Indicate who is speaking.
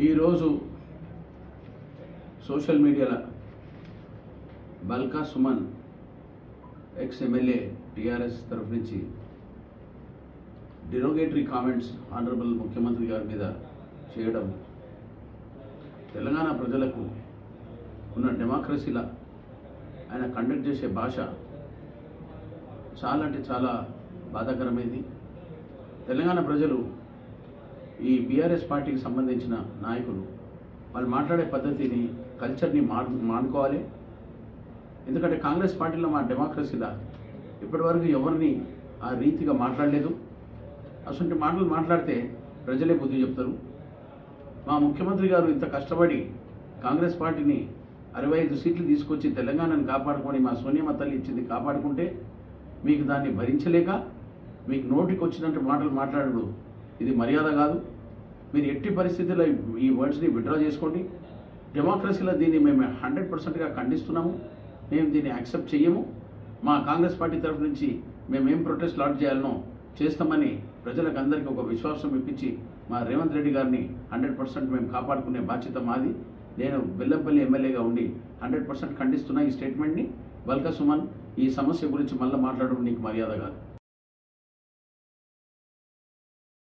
Speaker 1: ఈరోజు సోషల్ మీడియాలో Balka Suman ex MLA TRS తరఫు నుంచి డిరోగేటరీ కామెంట్స్ ఆనరబుల్ ముఖ్యమంత్రి గారి మీద చేయడం తెలంగాణ ప్రజలకు ఉన్న డెమోక్రసీలో ఆయన కండక్ట్ చేసే భాష చాలా అంటే చాలా బాధాకరమైంది. తెలంగాణ ప్రజలు ఈ బీఆర్ఎస్ పార్టీకి సంబంధించిన నాయకులు వాళ్ళు మాట్లాడే పద్ధతిని కల్చర్ని మానుకోవాలి. ఎందుకంటే కాంగ్రెస్ పార్టీలో మా డెమోక్రసీలో ఇప్పటివరకు ఎవరిని ఆ రీతిగా మాట్లాడలేదు. అసలు మాటలు మాట్లాడితే ప్రజలే బుద్ధి చెప్తారు. మా ముఖ్యమంత్రి గారు ఇంత కష్టపడి కాంగ్రెస్ పార్టీని 65 సీట్లు తీసుకొచ్చి తెలంగాణను కాపాడుకొని మా సోనియమ్మ తల్లి ఇచ్చింది కాపాడుకుంటే మీకు దాన్ని భరించలేక మీకు నోటికి వచ్చినట్టు మాటలు మాట్లాడడు ఇది మర్యాద కాదు. మీరు ఎట్టి పరిస్థితుల్లో ఈ వర్డ్స్ని విత్డ్రా చేసుకోండి. డెమోక్రసీలో దీన్ని మేము 100%గా ఖండిస్తున్నాము. మేము దీన్ని యాక్సెప్ట్ చేయము. మా కాంగ్రెస్ పార్టీ తరఫు నుంచి మేమేం ప్రొటెస్ట్ లాంచ్ చేయాలనో చేస్తామని ప్రజలకు అందరికీ ఒక విశ్వాసం ఇప్పించి మా రేవంత్ రెడ్డి గారిని 100% మేము కాపాడుకునే బాధ్యత మాది. నేను బెల్లంపల్లి ఎమ్మెల్యేగా ఉండి 100% ఖండిస్తున్నా ఈ స్టేట్మెంట్ని. బల్కా సుమన్, ఈ సమస్య గురించి మళ్ళీ మాట్లాడడం నీకు మర్యాద కాదు.